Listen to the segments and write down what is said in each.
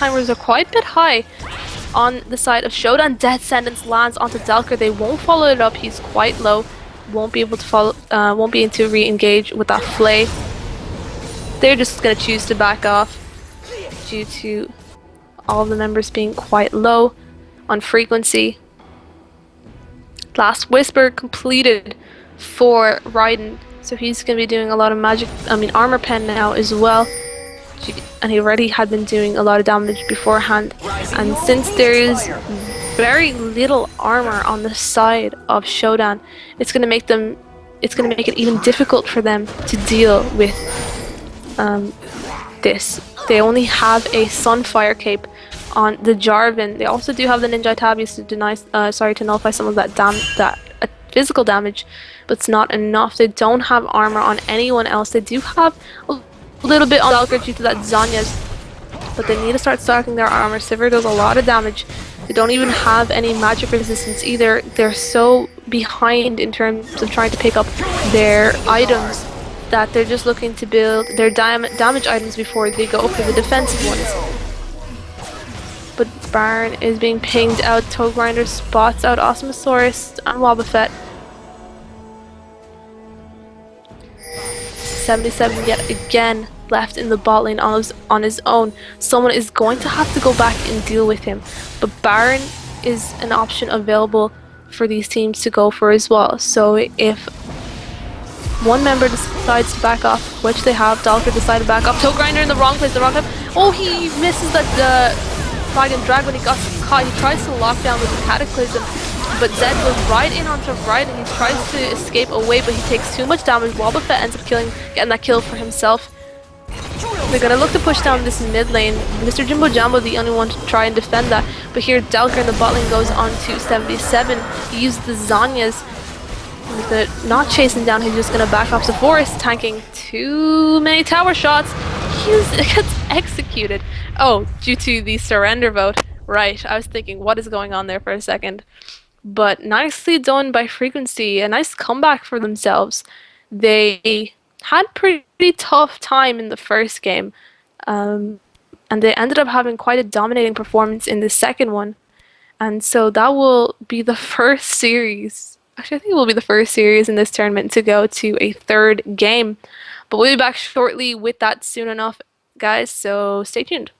timers are quite a bit high on the side of Shodan. Death Sentence lands onto Delker. They won't follow it up. He's quite low. Won't be able to follow. Won't be able to re-engage with that flay. They're just gonna choose to back off due to all of the members being quite low on frequency. Last Whisper completed for Raiden, so he's gonna be doing a lot of armor pen now as well. And he already had been doing a lot of damage beforehand. And since there is very little armor on the side of Shodan, it's gonna make it even difficult for them to deal with this. They only have a Sunfire cape on the Jarvan. They also do have the Ninja Tabbies to nullify some of that physical damage, but it's not enough. They don't have armor on anyone else. They do have a little bit on Valkyrie due to that Zanya's, but they need to start stacking their armor. Sivir does a lot of damage. They don't even have any magic resistance either. They're so behind in terms of trying to pick up their items that they're just looking to build their damage items before they go for the defensive ones. But Baron is being pinged out. Toe Grinder spots out Osmosaurus and Wobbuffet. 77 yet again left in the bot lane on his own. Someone is going to have to go back and deal with him. But Baron is an option available for these teams to go for as well. So if one member decides to back off, which they have, Dalker decided to back off. Toe Grinder in the wrong place, the wrong time. Oh, he misses that Dragon drag when he got caught. He tries to lock down with the Cataclysm, but Zed goes right in onto Raiden. He tries to escape away, but he takes too much damage. Wobbuffet ends up getting that kill for himself. They're gonna look to push down this mid lane. Mr. Jimbo Jambo the only one to try and defend that, but here Delker in the bot lane goes on to 77. He used the Zanyas. Not chasing down, he's just gonna back off. Forest tanking too many tower shots. He gets executed. Oh, due to the surrender vote. Right, I was thinking, what is going on there for a second? But nicely done by Frequency. A nice comeback for themselves. They had pretty tough time in the first game. And they ended up having quite a dominating performance in the second one. And so that will be the first series. Actually, I think it will be the first series in this tournament to go to a third game. But we'll be back shortly with that soon enough, guys, so stay tuned.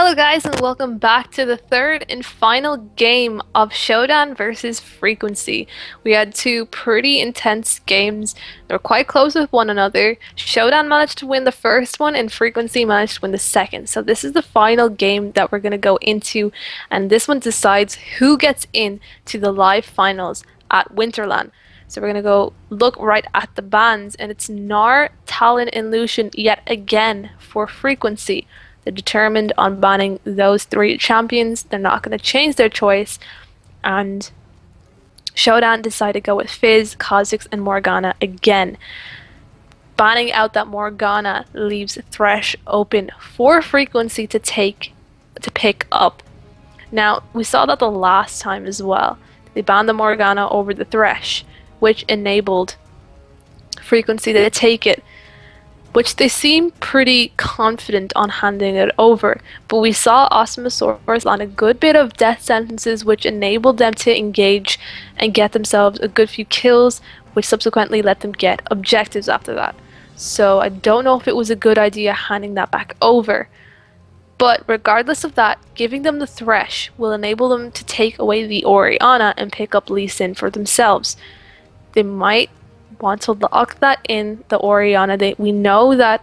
Hello guys and welcome back to the third and final game of Shodan versus Frequency. We had two pretty intense games. They were quite close with one another. Shodan managed to win the first one and Frequency managed to win the second. So this is the final game that we're going to go into, and this one decides who gets in to the live finals at Winterland. So we're going to go look right at the bans, and it's Gnar, Talon, and Lucian yet again for Frequency. They're determined on banning those three champions. They're not going to change their choice. And Shodan decided to go with Fizz, Kha'Zix, and Morgana again. Banning out that Morgana leaves Thresh open for Frequency to pick up. Now, we saw that the last time as well. They banned the Morgana over the Thresh, which enabled Frequency to take it, which they seem pretty confident on handing it over. But we saw Osmosaurus land a good bit of death sentences, which enabled them to engage and get themselves a good few kills, which subsequently let them get objectives after that. So I don't know if it was a good idea handing that back over. But regardless of that, giving them the Thresh will enable them to take away the Orianna and pick up Lee Sin for themselves. They might want to lock that in, the Orianna. We know that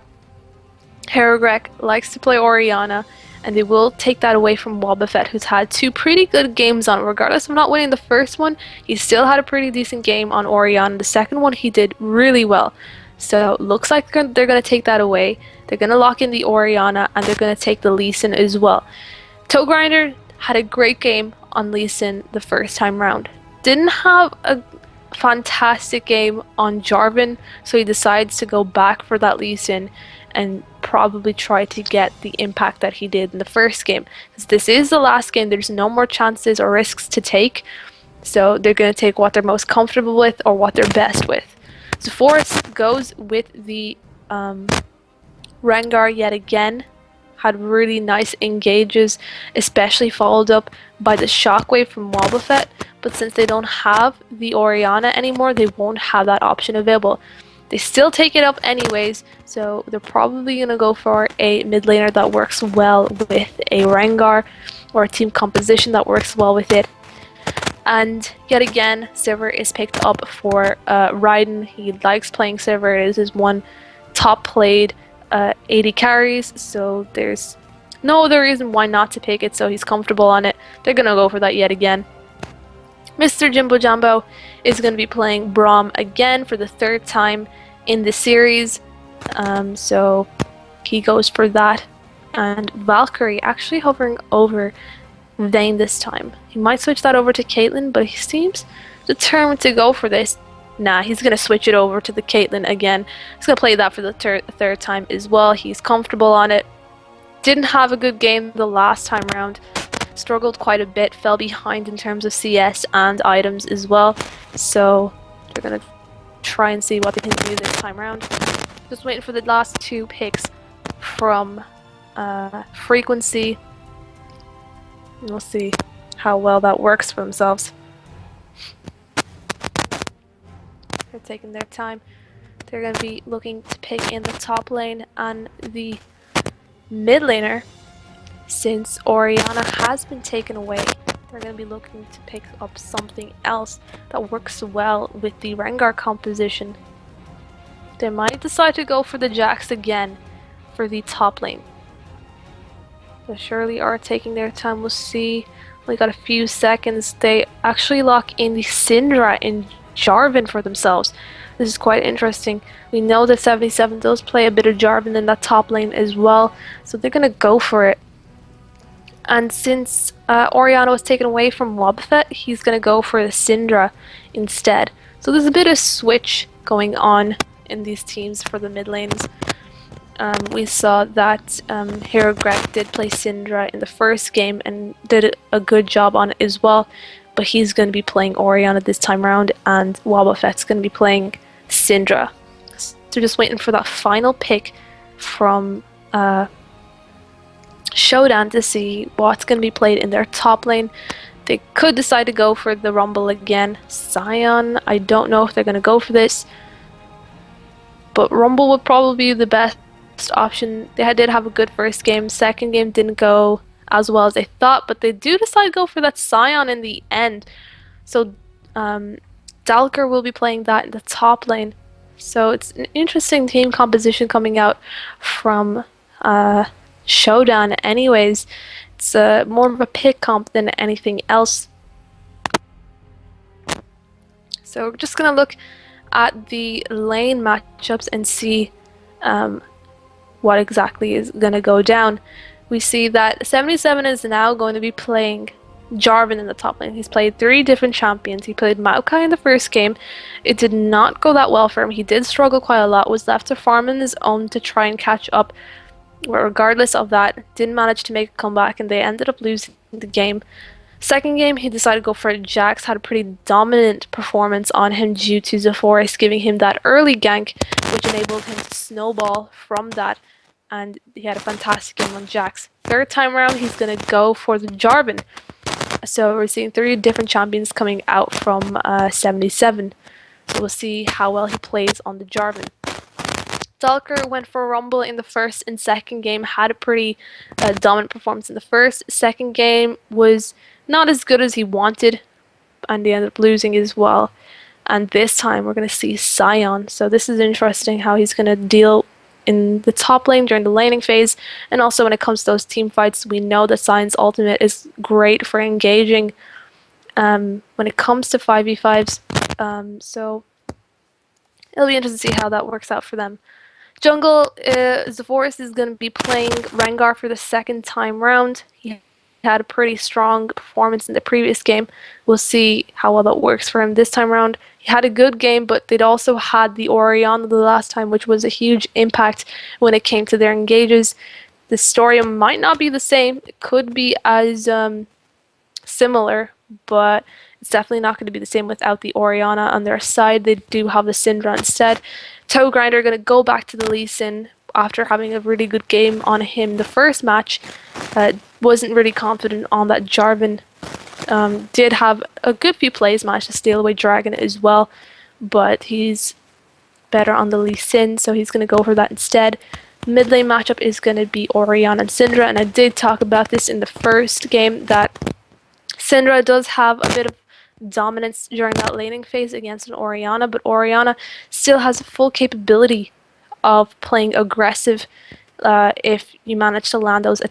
Herogrek likes to play Orianna, and they will take that away from Wobbuffet, who's had two pretty good games on it. Regardless of not winning the first one, he still had a pretty decent game on Orianna. The second one he did really well. So looks like they're going to take that away. They're going to lock in the Orianna, and they're going to take the Lee Sin as well. Toe Grinder had a great game on Lee Sin the first time round. Didn't have a fantastic game on Jarvan, so he decides to go back for that Lee Sin and probably try to get the impact that he did in the first game. Because this is the last game, there's no more chances or risks to take, so they're going to take what they're most comfortable with or what they're best with. So Forrest goes with the Rengar yet again. Had really nice engages, especially followed up by the Shockwave from Wobbuffet. But since they don't have the Orianna anymore, they won't have that option available. They still take it up anyways, so they're probably going to go for a mid laner that works well with a Rengar, or a team composition that works well with it. And yet again, Sivir is picked up for Raiden. He likes playing Sivir. It is his one top played 80 carries, so there's no other reason why not to pick it, so he's comfortable on it. They're going to go for that yet again. Mr. Jimbo Jumbo is going to be playing Braum again for the third time in the series, so he goes for that. And Valkyrie actually hovering over Vayne this time. He might switch that over to Caitlyn, but he seems determined to go for this. Nah, he's going to switch it over to the Caitlyn again. He's going to play that for the third time as well. He's comfortable on it. Didn't have a good game the last time round. Struggled quite a bit, fell behind in terms of CS and items as well. So they're going to try and see what they can do this time around. Just waiting for the last two picks from Frequency. And we'll see how well that works for themselves. They're taking their time. They're going to be looking to pick in the top lane and the mid laner. Since Orianna has been taken away, they're going to be looking to pick up something else that works well with the Rengar composition. They might decide to go for the Jax again for the top lane. They surely are taking their time. We'll see. We got a few seconds. They actually lock in the Syndra and Jarvan for themselves. This is quite interesting. We know that 77 does play a bit of Jarvan in that top lane as well, so they're going to go for it. And since Orianna was taken away from Wobbuffet, he's going to go for the Syndra instead. So there's a bit of switch going on in these teams for the mid lanes. We saw that Herogrek did play Syndra in the first game and did a good job on it as well. But he's going to be playing Orianna this time around, and Wobbuffet's going to be playing Syndra. So just waiting for that final pick from Shodan to see what's going to be played in their top lane. They could decide to go for the Rumble again. Sion, I don't know if they're going to go for this, but Rumble would probably be the best option. They did have a good first game. Second game didn't go as well as they thought, but they do decide to go for that Scion in the end. So Dalker will be playing that in the top lane. So it's an interesting team composition coming out from SHODAN anyways. It's more of a pick comp than anything else. So we're just going to look at the lane matchups and see what exactly is going to go down. We see that 77 is now going to be playing Jarvan in the top lane. He's played 3 different champions. He played Maokai in the first game. It did not go that well for him. He did struggle quite a lot, was left to farm on his own to try and catch up. But regardless of that, didn't manage to make a comeback and they ended up losing the game. Second game, he decided to go for Jax, had a pretty dominant performance on him due to Zephyrus giving him that early gank, which enabled him to snowball from that, and he had a fantastic game on Jax. Third time around, he's going to go for the Jarvan. So we're seeing 3 different champions coming out from 77. So we'll see how well he plays on the Jarvan. Dalker went for Rumble in the first and second game, had a pretty dominant performance in the first. Second game was not as good as he wanted, and he ended up losing as well. And this time we're going to see Scion. So this is interesting how he's going to deal in the top lane during the laning phase, and also when it comes to those team fights. We know that Sion's ultimate is great for engaging when it comes to 5v5s. So it'll be interesting to see how that works out for them. Jungle, Zephyrus is going to be playing Rengar for the second time round. He had a pretty strong performance in the previous game. We'll see how well that works for him this time around. He had a good game, but they'd also had the Orianna the last time, which was a huge impact when it came to their engages. The story might not be the same. It could be as similar, but it's definitely not going to be the same without the Orianna on their side. They do have the Syndra instead. Toe Grinder going to go back to the Lee Sin after having a really good game on him the first match. Wasn't really confident on that Jarvan. Did have a good few plays, managed to steal away Dragon as well, but he's better on the Lee Sin, so he's going to go for that instead. Mid lane matchup is going to be Orianna and Syndra, and I did talk about this in the first game that Syndra does have a bit of dominance during that laning phase against an Orianna, but Orianna still has full capability of playing aggressive if you manage to land those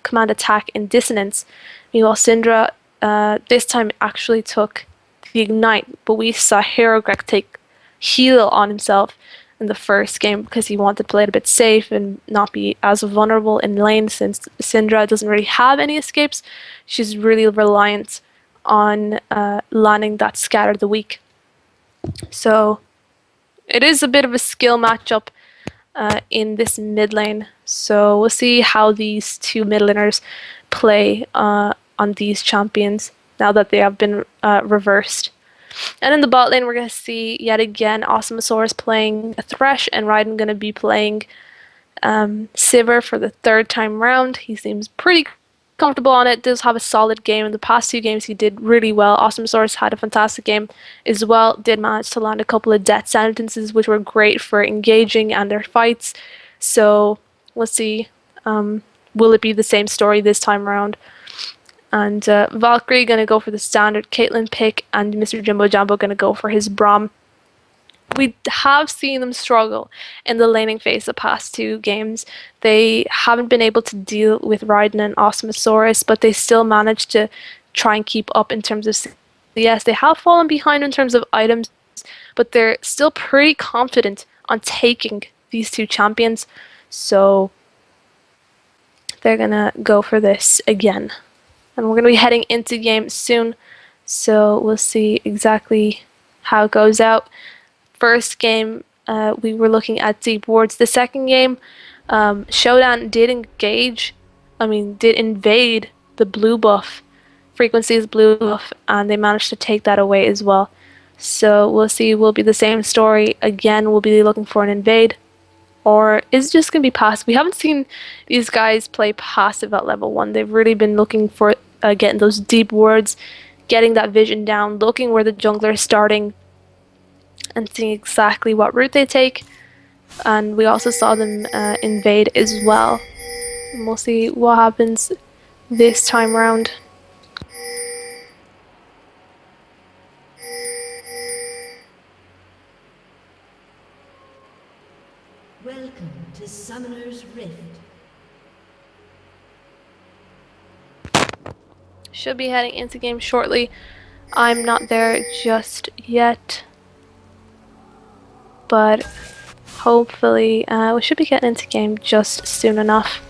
command attack and dissonance. Meanwhile, Syndra this time actually took the ignite, but we saw Hero Greg take heal on himself in the first game because he wanted to play it a bit safe and not be as vulnerable in lane, since Syndra doesn't really have any escapes. She's really reliant on landing that Scatter the Weak. So it is a bit of a skill matchup in this mid lane. So we'll see how these 2 mid laners play on these champions now that they have been reversed. And in the bot lane, we're going to see yet again Awesomosaurus playing a Thresh, and Raiden going to be playing Sivir for the 3rd time round. He seems pretty comfortable on it, does have a solid game. In the past 2 games he did really well. Awesomosaurus had a fantastic game as well, did manage to land a couple of death sentences which were great for engaging and their fights. So let's see, will it be the same story this time around? And Valkyrie gonna go for the standard Caitlyn pick, and Mr. Jimbo Jumbo gonna go for his Braum. We have seen them struggle in the laning phase the past 2 games. They haven't been able to deal with Raiden and Awesomosaurus, but they still managed to try and keep up in terms of CS. They have fallen behind in terms of items, but they're still pretty confident on taking these 2 champions. So they're gonna go for this again. And we're gonna be heading into game soon, so we'll see exactly how it goes out. First game, we were looking at deep wards. The second game, SHODAN did invade the blue buff, Frequency's blue buff, and they managed to take that away as well. So we'll see, will be the same story. Again, we'll be looking for an invade, or is it just going to be passive? We haven't seen these guys play passive at level 1. They've really been looking for getting those deep wards, getting that vision down, looking where the jungler is starting, and seeing exactly what route they take. And we also saw them invade as well. And we'll see what happens this time round. Welcome to Summoner's Rift. Should be heading into game shortly. I'm not there just yet, but hopefully we should be getting into game just soon enough.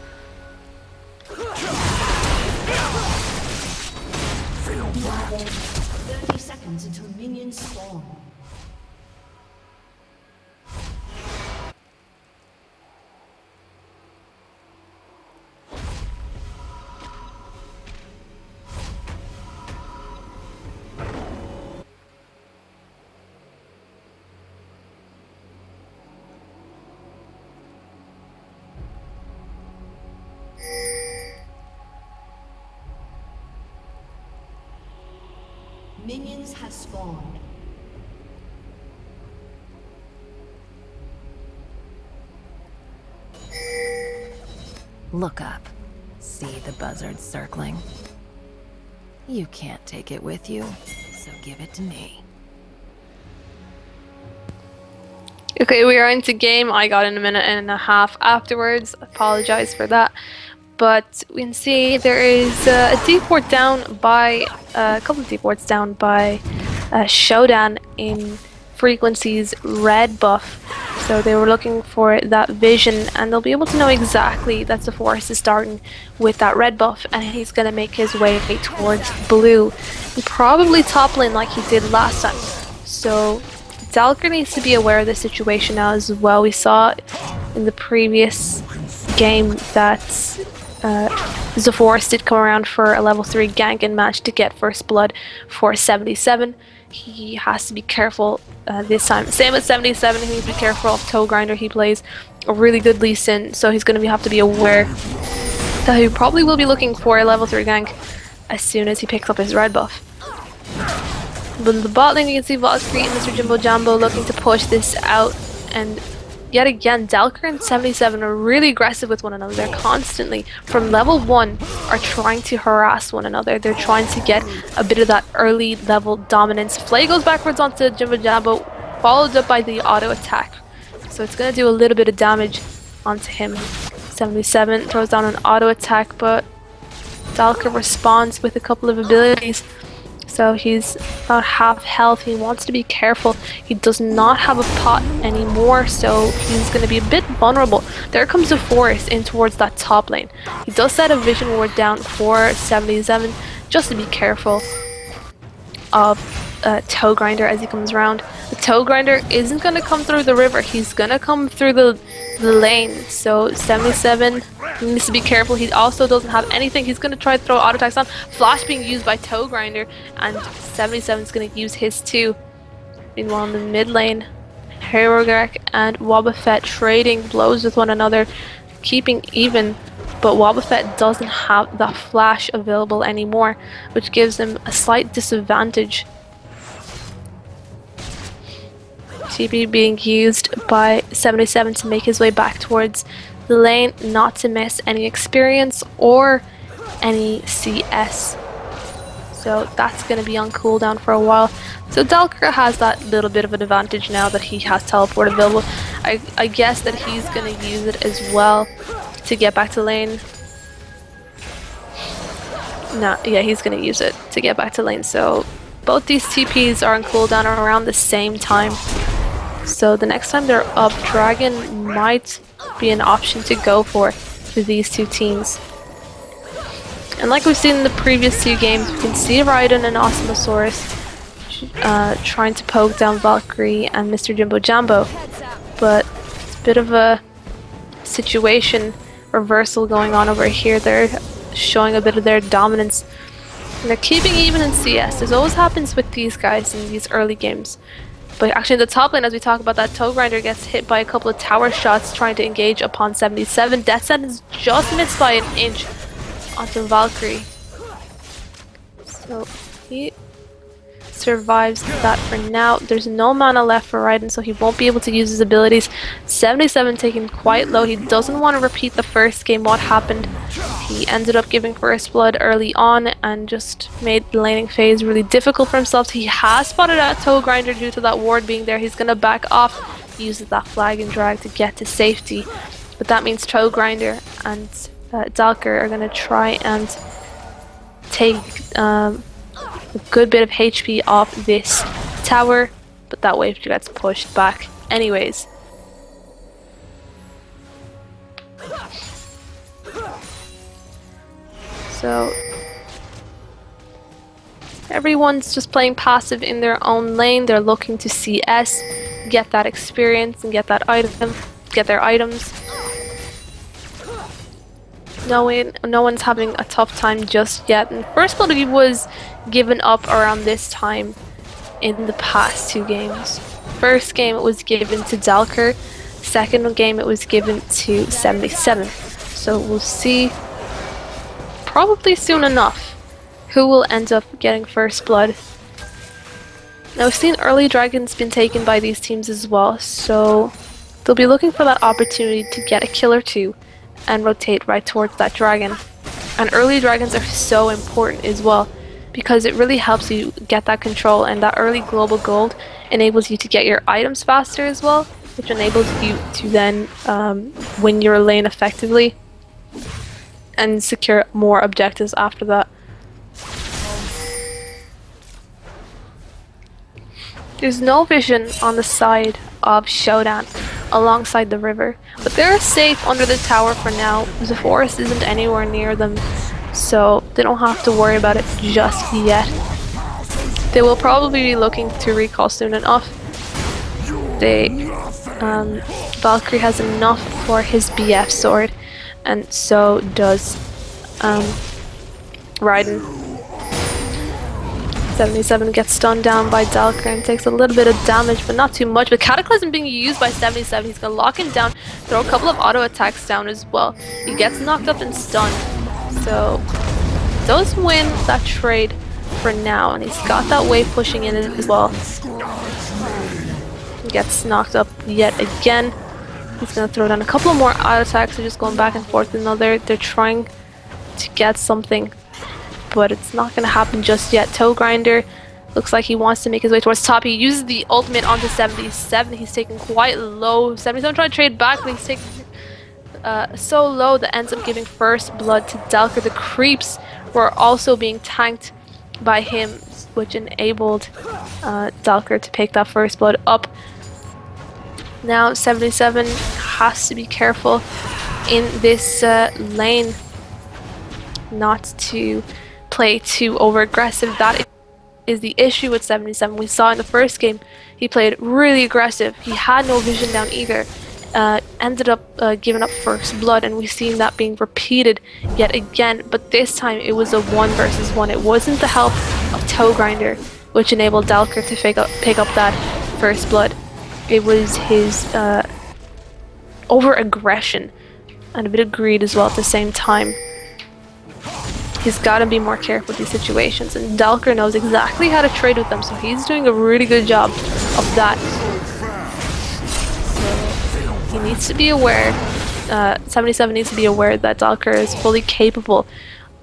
30 seconds until minions spawn. Minions have spawned. Look up. See the buzzard circling? You can't take it with you, so give it to me. Okay, we are into game. I got in a minute and a half afterwards. Apologize for that. But we can see there is a deport down by a couple of deports down by SHODAN in Frequency's red buff. So they were looking for that vision, and they'll be able to know exactly that the forest is starting with that red buff, and he's going to make his way towards blue. And probably top lane like he did last time. So Dalker needs to be aware of the situation now as well. We saw in the previous game that Zephyrus did come around for a level 3 gank and managed to get first blood for 77. He has to be careful this time. Same with 77, he needs to be careful of Toe Grinder. He plays a really good Lee Sin, so he's going to have to be aware that he probably will be looking for a level 3 gank as soon as he picks up his red buff. But in the bot lane, you can see Valkyrie and Mr. Jimbo Jambo looking to push this out, and yet again, Dalker and 77 are really aggressive with one another. They're constantly, from level 1, are trying to harass one another. They're trying to get a bit of that early level dominance. Flay goes backwards onto Jimbo Jambo, followed up by the auto attack. So it's going to do a little bit of damage onto him. 77 throws down an auto attack, but Dalker responds with a couple of abilities. So he's about half health. He wants to be careful. He does not have a pot anymore, so he's going to be a bit vulnerable. There comes the forest in towards that top lane. He does set a vision ward down for 77 just to be careful of Toe Grinder as he comes around. The Toe Grinder isn't going to come through the river. He's going to come through the lane. So 77 needs to be careful. He also doesn't have anything. He's going to try to throw auto attacks on. Flash being used by Toe Grinder, and 77 is going to use his too. Meanwhile, in the mid lane, Herogrek and Wobbuffet trading blows with one another, keeping even. But Wobbuffet doesn't have that flash available anymore, which gives him a slight disadvantage. TP being used by 77 to make his way back towards the lane, not to miss any experience or any CS. So that's going to be on cooldown for a while. So Dalker has that little bit of an advantage now that he has teleport available. I guess that he's going to use it as well to get back to lane. Yeah, he's going to use it to get back to lane. So both these TPs are on cooldown around the same time. So the next time they're up, Dragon might be an option to go for these two teams. And like we've seen in the previous two games, we can see Raiden and Osmosaurus trying to poke down Valkyrie and Mr. Jimbo Jambo. But it's a bit of a situation reversal going on over here. They're showing a bit of their dominance. And they're keeping even in CS. This always happens with these guys in these early games. But actually in the top lane, as we talk about that, Toe Grinder gets hit by a couple of tower shots trying to engage upon 77. Death Sentence just missed by an inch onto Valkyrie. So survives that for now. There's no mana left for Raiden, so he won't be able to use his abilities. 77 taken quite low. He doesn't want to repeat the first game, what happened. He ended up giving first blood early on and just made the laning phase really difficult for himself. He has spotted out Toe Grinder due to that ward being there. He's going to back off, uses that flag and drag to get to safety. But that means Toe Grinder and Dalker are going to try and take a good bit of HP off this tower, but that wave gets pushed back anyways. So everyone's just playing passive in their own lane. They're looking to CS, get that experience and get that item, get their items. No one's having a tough time just yet. And first blood was given up around this time in the past 2 games. First game it was given to Dalker. Second game it was given to 77. So we'll see probably soon enough who will end up getting first blood. Now we've seen early dragons been taken by these teams as well, so they'll be looking for that opportunity to get a kill or 2 and rotate right towards that dragon. And early dragons are so important as well because it really helps you get that control, and that early global gold enables you to get your items faster as well, which enables you to then win your lane effectively and secure more objectives after that. There's no vision on the side of Shodan alongside the river, but they're safe under the tower for now. The forest isn't anywhere near them, so they don't have to worry about it just yet. They will probably be looking to recall soon enough. Valkyrie has enough for his BF sword, and so does Raiden. 77 gets stunned down by Dalker and takes a little bit of damage, but not too much. But Cataclysm being used by 77, he's gonna lock him down, throw a couple of auto attacks down as well. He gets knocked up and stunned, so does win that trade for now, and he's got that wave pushing in as well. He gets knocked up yet again. He's gonna throw down a couple of more auto attacks. They're just going back and forth. They're trying to get something, but it's not going to happen just yet. Toe Grinder looks like he wants to make his way towards top. He uses the ultimate onto 77. He's taken quite low. 77 trying to trade back, but he's taken so low that ends up giving first blood to Dalker. The creeps were also being tanked by him, which enabled Dalker to pick that first blood up. Now 77 has to be careful in this lane not to play too over aggressive. That is the issue with 77. We saw in the first game he played really aggressive. He had no vision down either. Ended up giving up first blood, and we've seen that being repeated yet again, but this time it was a 1 versus 1. It wasn't the help of Toe Grinder which enabled Dalker to pick up that first blood. It was his over aggression and a bit of greed as well at the same time. He's got to be more careful with these situations, and Dalker knows exactly how to trade with them, so he's doing a really good job of that. So he needs to be aware, 77 needs to be aware that Dalker is fully capable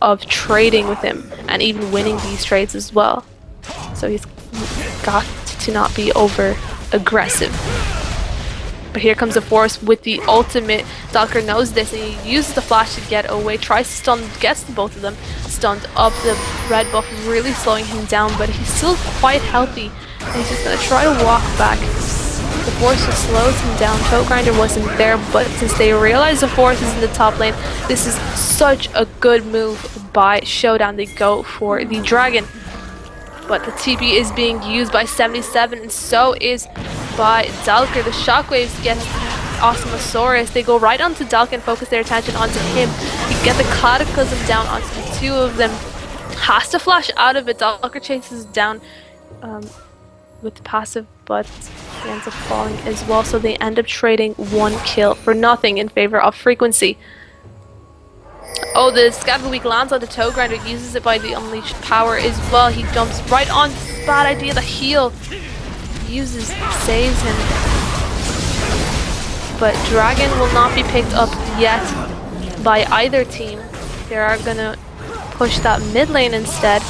of trading with him and even winning these trades as well. So he's got to not be over aggressive. But here comes the Force with the ultimate. Dalker knows this and he uses the flash to get away, tries to stun, gets both of them stunned up. The red buff really slowing him down, but he's still quite healthy and he's just going to try to walk back. The Force just slows him down. Toe Grinder wasn't there, but since they realize the Force is in the top lane, this is such a good move by Shodan. They go for the dragon, but the TP is being used by 77 and so is by Dalker. The shockwaves get Osmosaurus. They go right onto Dalker and focus their attention onto him. You get the Cataclysm down onto the two of them. Has to flash out of it. Dalker chases down with the passive, but he ends up falling as well. So they end up trading 1 kill for nothing in favor of frequency. Oh, the Scab of the Week lands on the Toe Grinder, uses it by the Unleashed power as well. He jumps right on. Bad idea. The heal uses, saves him. But Dragon will not be picked up yet by either team. They are gonna push that mid lane instead.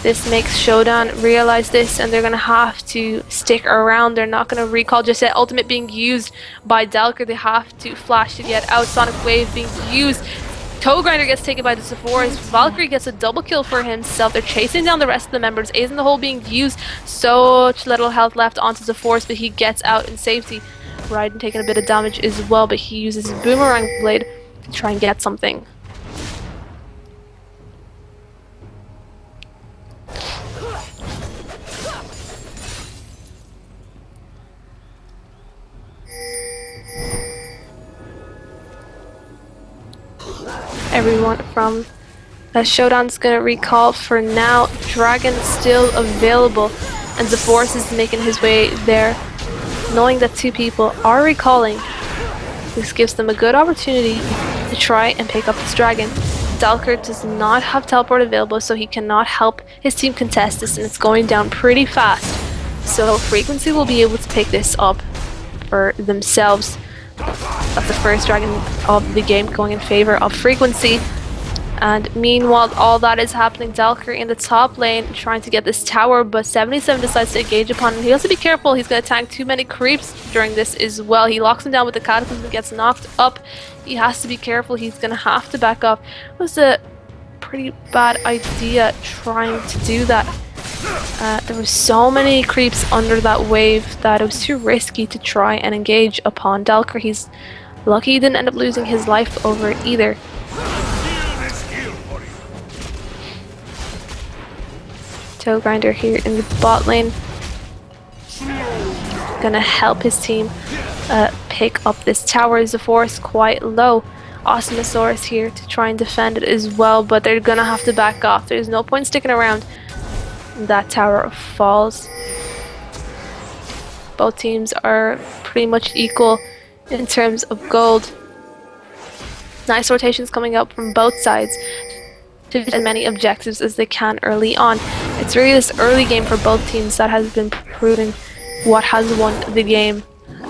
This makes Shodan realize this, and they're gonna have to stick around. They're not gonna recall just yet. Ultimate being used by Delker. They have to flash to get out. Sonic Wave being used. Toe Grinder gets taken by the Sephora's. Valkyrie gets a double kill for himself. They're chasing down the rest of the members. Ace in the hole being used. Such little health left onto Sephora's, but he gets out in safety. Raiden taking a bit of damage as well, but he uses his Boomerang Blade to try and get something. Everyone from Shodan's gonna recall for now. Dragon still available, and Zephyrus is making his way there, knowing that two people are recalling. This gives them a good opportunity to try and pick up this dragon. Dalker does not have teleport available, so he cannot help his team contest this, and it's going down pretty fast. So Frequency will be able to pick this up for themselves. That's the first dragon of the game going in favor of Frequency. And meanwhile, all that is happening, Dalker in the top lane trying to get this tower, but 77 decides to engage upon him. He has to be careful. He's going to tank too many creeps during this as well. He locks him down with the Cataclysm and gets knocked up. He has to be careful. He's going to have to back up. It was a pretty bad idea trying to do that. There were so many creeps under that wave that it was too risky to try and engage upon Dalker. He's lucky he didn't end up losing his life over it either. Toe Grinder here in the bot lane, gonna help his team pick up this tower. Zephyrus quite low. Osmosaurus here to try and defend it as well, but they're gonna have to back off. There's no point sticking around. That tower falls. Both teams are pretty much equal in terms of gold. Nice rotations coming up from both sides to get as many objectives as they can early on. It's really this early game for both teams that has been proving what has won the game,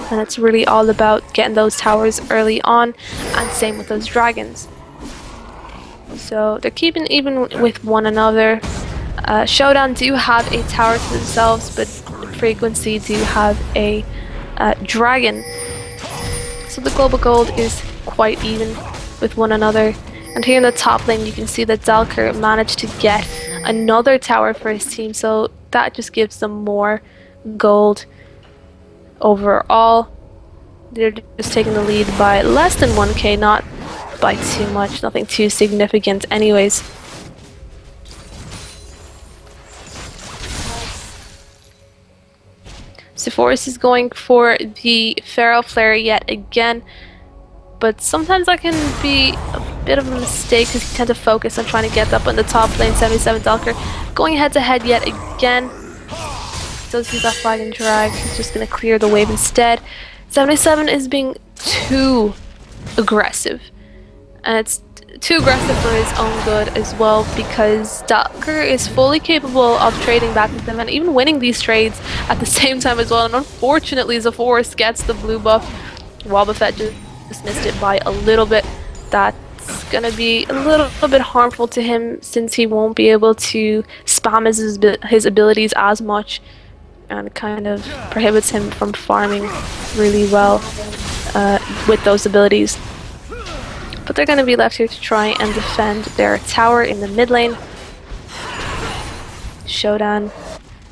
and it's really all about getting those towers early on, and same with those dragons. So they're keeping even with one another. Shodan do have a tower to themselves, but Frequency do have a dragon. So the global gold is quite even with one another. And here in the top lane you can see that Dalker managed to get another tower for his team, so that just gives them more gold overall. They're just taking the lead by less than 1k, not by too much, nothing too significant anyways. Zephyrus is going for the Feral Flare yet again, but sometimes that can be a bit of a mistake because you tend to focus on trying to get up on the top lane. 77 Dalker going head to head yet again. Does use that flag and drag. He's just going to clear the wave instead. 77 is being too aggressive, and it's too aggressive for his own good as well, because Dalker is fully capable of trading back with them and even winning these trades at the same time as well. And unfortunately, Zephyrus gets the blue buff. Wobbuffet just missed it by a little bit. That's gonna be a little bit harmful to him, since he won't be able to spam his abilities as much, and it kind of prohibits him from farming really well with those abilities. But they're going to be left here to try and defend their tower in the mid lane. Shodan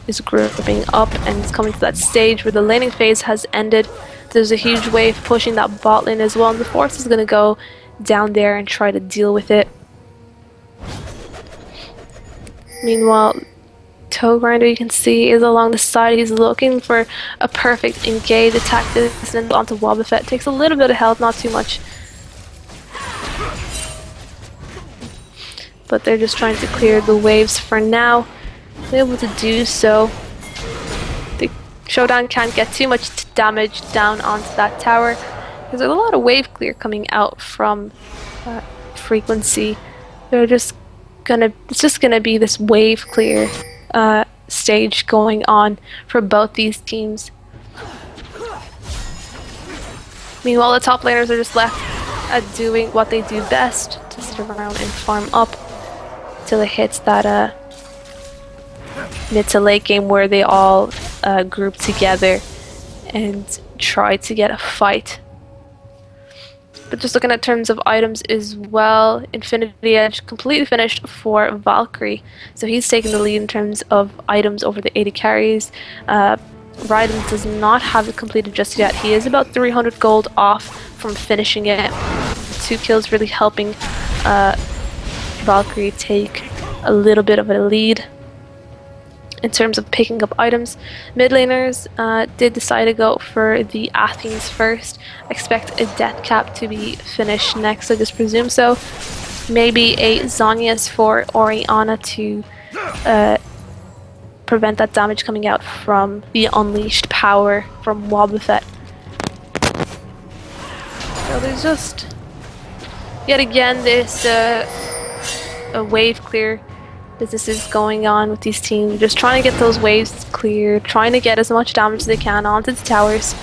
is grouping up and is coming to that stage where the laning phase has ended. There's a huge wave pushing that bot lane as well, and the force is going to go down there and try to deal with it. Meanwhile, Toe Grinder, you can see, is along the side. He's looking for a perfect engage attack this and onto Wobbuffet. Takes a little bit of health, not too much. But they're just trying to clear the waves for now. They're able to do so. The Shodan can't get too much damage down onto that tower, because there's a lot of wave clear coming out from Frequency. It's just gonna be this wave clear stage going on for both these teams. Meanwhile, the top laners are just left at doing what they do best, to sit around and farm up till it hits that mid to late game where they all group together and try to get a fight. But just looking at terms of items as well, Infinity Edge completely finished for Valkyrie, so he's taking the lead in terms of items over the 80 carries. Raiden does not have it completed just yet. He is about 300 gold off from finishing it. 2 kills really helping Valkyrie take a little bit of a lead. In terms of picking up items, mid laners did decide to go for the Athens first. Expect a death cap to be finished next, I just presume so. Maybe a Zhonya's for Orianna to prevent that damage coming out from the unleashed power from Wobbuffet. So there's just yet again this a wave clear businesses going on with these teams, just trying to get those waves clear, trying to get as much damage as they can onto the towers.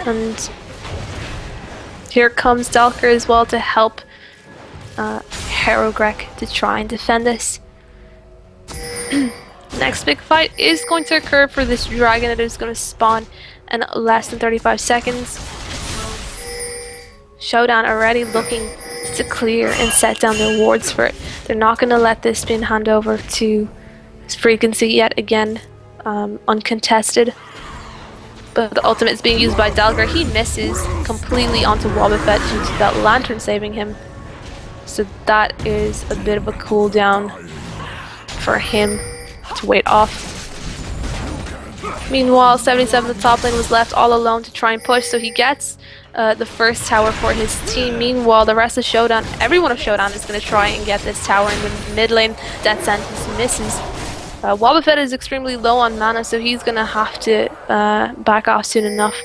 And here comes Dalker as well to help Herogrek to try and defend this. Next big fight is going to occur for this dragon that is going to spawn in less than 35 seconds. SHODAN already looking to clear and set down their wards for it. They're not going to let this spin hand over to Frequency yet again, uncontested. But the ultimate is being used by Dalgar. He misses completely onto Wobbuffet due to that lantern saving him. So that is a bit of a cooldown for him to wait off. Meanwhile, 77 the top lane was left all alone to try and push, so he gets the first tower for his team. Meanwhile, the rest of SHODAN, everyone of SHODAN is going to try and get this tower in the mid lane. Death Sentence misses. Wobbuffet is extremely low on mana, so he's going to have to back off soon enough.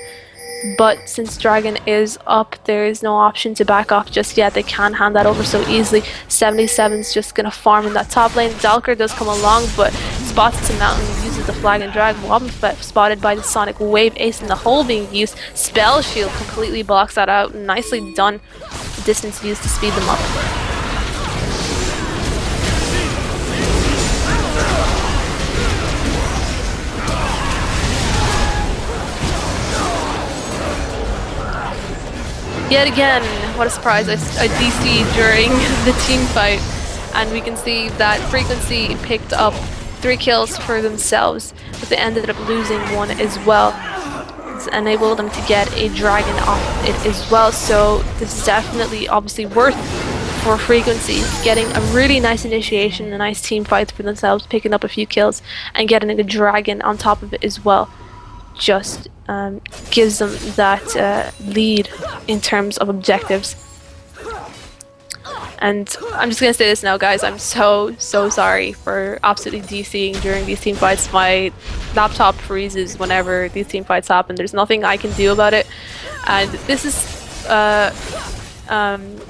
But since Dragon is up, there is no option to back off just yet. They can't hand that over so easily. 77's just going to farm in that top lane. Dalker does come along, but spots the mountain, uses the flag and drag. Wobbuffet spotted by the Sonic Wave Ace in the hole being used. Spell Shield completely blocks that out. Nicely done. Distance used to speed them up. Yet again, what a surprise, I DC'd during the team fight, and we can see that Frequency picked up 3 kills for themselves, but they ended up losing 1 as well. It's enabled them to get a dragon off it as well, so this is definitely obviously worth for Frequency, getting a really nice initiation, a nice team fight for themselves, picking up a few kills, and getting a dragon on top of it as well. Just gives them that lead in terms of objectives. And I'm just gonna say this now, guys, I'm so sorry for absolutely DCing during these team fights. My laptop freezes whenever these team fights happen. There's nothing I can do about it, and this is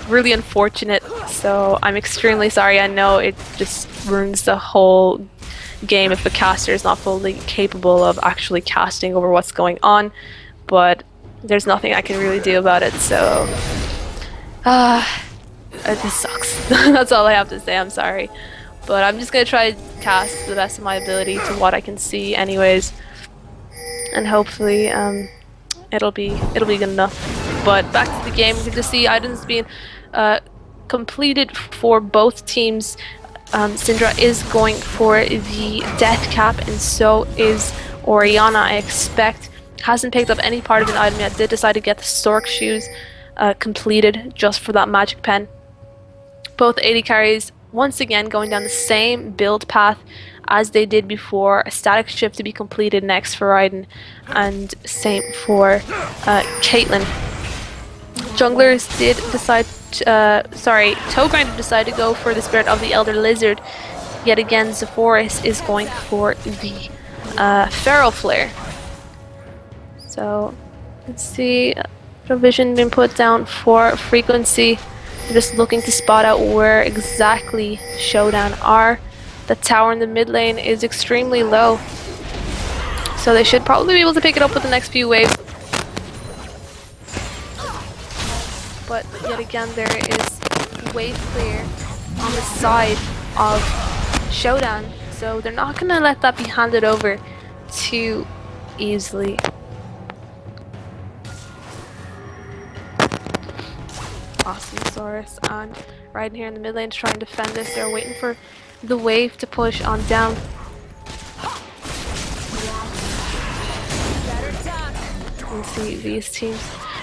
really unfortunate, so I'm extremely sorry. I know it just ruins the whole game if the caster is not fully capable of actually casting over what's going on, but there's nothing I can really do about it, so this sucks. That's all I have to say. I'm sorry, but I'm just gonna try to cast to the best of my ability to what I can see anyways, and hopefully it'll be good enough. But back to the game, we can just see items being completed for both teams. Syndra is going for the death cap, and so is Orianna, I expect. Hasn't picked up any part of an item yet. Did decide to get the Stork shoes completed just for that magic pen. Both 80 carries once again going down the same build path as they did before. A static shift to be completed next for Raiden, and same for Caitlyn. Junglers did decide Togrinder decided to go for the Spirit of the Elder Lizard. Yet again, Zephoris is going for the Feral Flare. So let's see, provision been put down for Frequency. I'm just looking to spot out where exactly Shodan are. The tower in the mid lane is extremely low, so they should probably be able to pick it up with the next few waves. But yet again, there is wave clear on the side of Shodan, so they're not gonna let that be handed over too easily. Awesomesaurus and Raiden here in the mid lane to try and defend this. They're waiting for the wave to push on down. You can see these teams.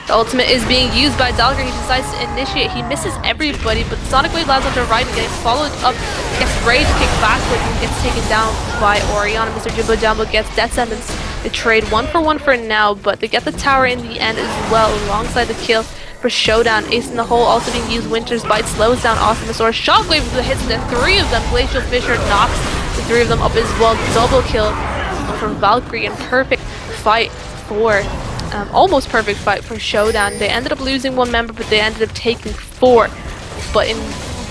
The ultimate is being used by Dalgar. He decides to initiate. He misses everybody, but the Sonic Wave lands onto Raiden, getting followed up, gets rage kicked backwards and gets taken down by Oriana. Mr. Jimbo Jumbo gets Death Sentence. They trade 1-for-1 for now, but they get the tower in the end as well, alongside the kill for Shodan. Ace in the hole also being used. Winter's Bite slows down Awesomesaurus. Shockwave hits the three of them. Glacial Fissure knocks the three of them up as well. Double kill from Valkyrie, and perfect fight for almost perfect fight for Shodan. They ended up losing one member, but they ended up taking 4. But in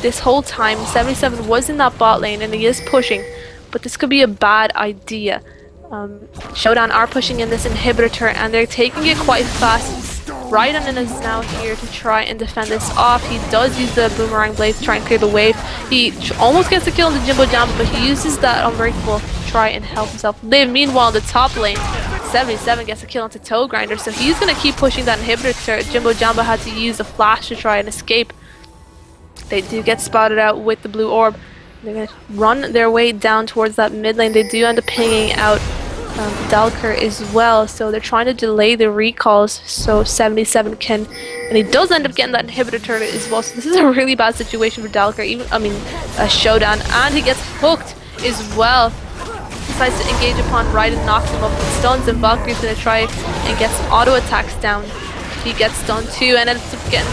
this whole time, 77 was in that bot lane and he is pushing, but this could be a bad idea. Shodan are pushing in this inhibitor turret and they're taking it quite fast. Raiden is now here to try and defend this off. He does use the boomerang blade to try and clear the wave. He almost gets the kill into Jimbo Jamba, but he uses that Unbreakable to try and help himself live. Meanwhile, in the top lane, 77 gets a kill onto Toe Grinder, so he's going to keep pushing that inhibitor turret. Jimbo Jamba had to use a flash to try and escape. They do get spotted out with the blue orb. They're going to run their way down towards that mid lane. They do end up pinging out Dalker as well, so they're trying to delay the recalls so 77 can, and he does end up getting that inhibitor turret as well, so this is a really bad situation for Dalker, Shodan, and he gets hooked as well. Decides to engage upon Raiden, knocks him up with stuns, and Valkyrie's going to try and get some auto attacks down. He gets stunned too and ends up getting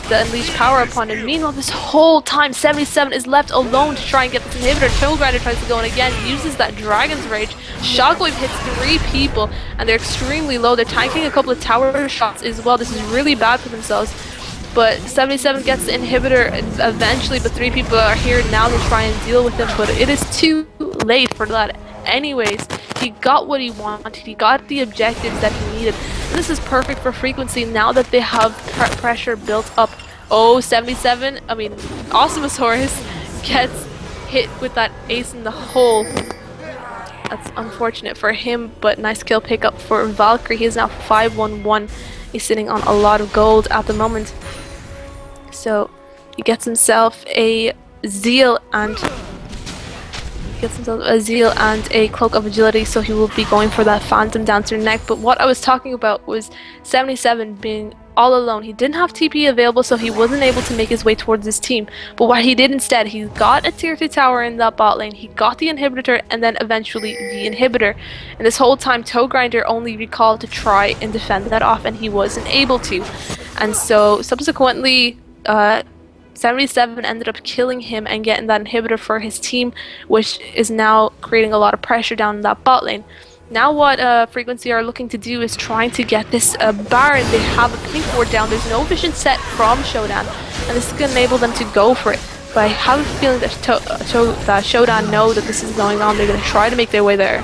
the unleashed power upon him. Meanwhile, this whole time 77 is left alone to try and get this inhibitor. Toe Grinder tries to go in again, uses that Dragon's Rage. Shockwave hits 3 people and they're extremely low. They're tanking a couple of tower shots as well. This is really bad for themselves. But 77 gets the inhibitor eventually, but 3 people are here now to try and deal with him, but it is too late for that. Anyways, he got what he wanted. He got the objectives that he needed. This is perfect for Frequency now that they have pressure built up. Oh, 77, Awesomesaurus gets hit with that ace in the hole. That's unfortunate for him, but nice kill pickup for Valkyrie. He is now 5-1-1. He's sitting on a lot of gold at the moment. So he gets himself a Zeal and a Cloak of Agility, so he will be going for that Phantom down to the neck. But what I was talking about was 77 being all alone. He didn't have TP available, so he wasn't able to make his way towards his team. But what he did instead, he got a tier 2 tower in that bot lane, he got the inhibitor, and then eventually the inhibitor. And this whole time, Toe Grinder only recalled to try and defend that off, and he wasn't able to. And so subsequently, 77 ended up killing him and getting that inhibitor for his team, which is now creating a lot of pressure down in that bot lane. Now what Frequency are looking to do is trying to get this Baron. They have a pink ward down. There's no vision set from Shodan, and this is going to enable them to go for it. But I have a feeling that Shodan know that this is going on. They're going to try to make their way there.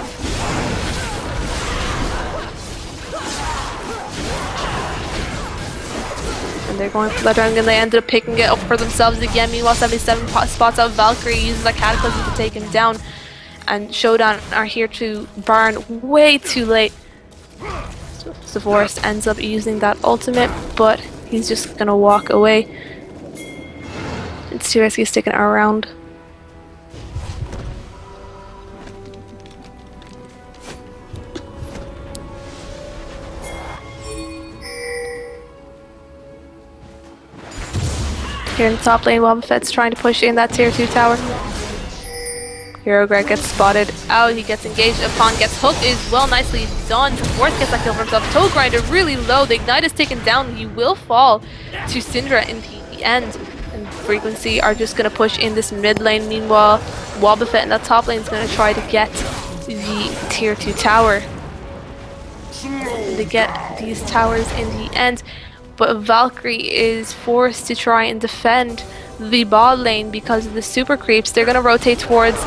And they're going for that dragon, and they ended up picking it up for themselves again. Meanwhile, 77 spots out Valkyrie, uses that Cataclysm to take him down. And Shodan are here to burn way too late. So Forrest ends up using that ultimate, but he's just gonna walk away. It's too risky sticking around. Here in the top lane, Wobbuffet's trying to push in that tier 2 tower. Hero Greg gets spotted out, he gets engaged upon, gets hooked as well, nicely done. Fourth gets that kill for himself. Toe Grinder really low, the Ignite is taken down, he will fall to Syndra in the end. And Frequency are just going to push in this mid lane. Meanwhile, Wobbuffet in that top lane is going to try to get the tier 2 tower. And they get these towers in the end. but Valkyrie is forced to try and defend the bot lane because of the super creeps. They're going to rotate towards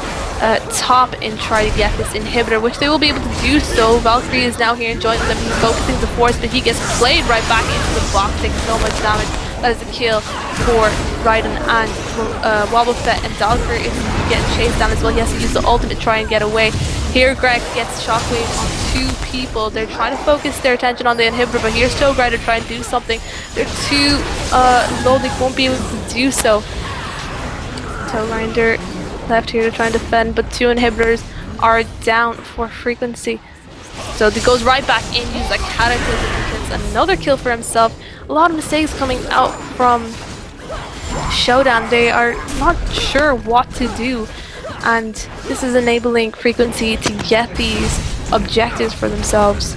top and try to get this inhibitor, which they will be able to do so. Valkyrie is now here and joining them. He's focusing the force, but he gets played right back into the box, taking so much damage. That is a kill for Raiden, and Wobbuffet and Dalker is getting chased down as well. He has to use the ultimate to try and get away. Here Greg gets shockwave on 2 people. They're trying to focus their attention on the inhibitor, but here's Togrider to try and do something. They're too low, they won't be able to do so. Togrider left here to try and defend, but 2 inhibitors are down for frequency. So he goes right back in, uses a cataclysm and gets another kill for himself. A lot of mistakes coming out from SHODAN. They are not sure what to do, and this is enabling frequency to get these objectives for themselves.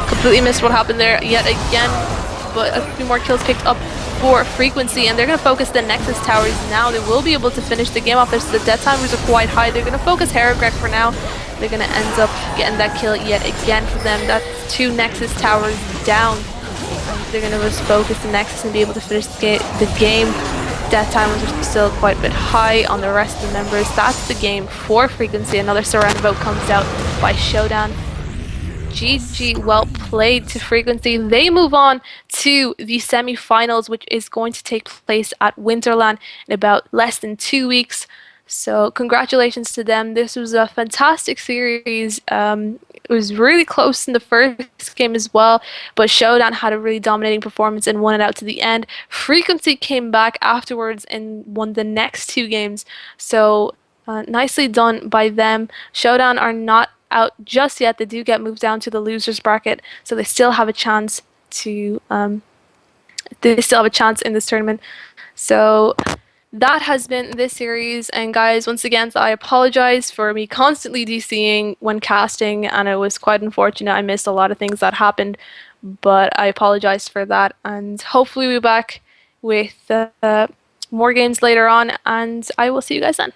Completely missed what happened there yet again, but a few more kills picked up for frequency, and they're going to focus the Nexus towers now. They will be able to finish the game off. The death timers are quite high. They're going to focus Herogreg for now. They're going to end up getting that kill yet again for them. That's 2 Nexus towers down. They're going to just focus the Nexus and be able to finish the game. Death timers are still quite a bit high on the rest of the members. That's the game for frequency. Another surround vote comes out by SHODAN. GG, well played to frequency. They move on to the semi-finals, which is going to take place at Winterland in about less than 2 weeks. So congratulations to them. This was a fantastic series. It was really close in the first game as well, but SHODAN had a really dominating performance and won it out to the end. Frequency came back afterwards and won the next 2 games. So nicely done by them. SHODAN are not out just yet. They do get moved down to the losers bracket, so they still have a chance to in this tournament. So that has been this series, and guys, once again, I apologize for me constantly DCing when casting, and it was quite unfortunate. I missed a lot of things that happened, but I apologize for that, and hopefully we'll be back with more games later on, and I will see you guys then.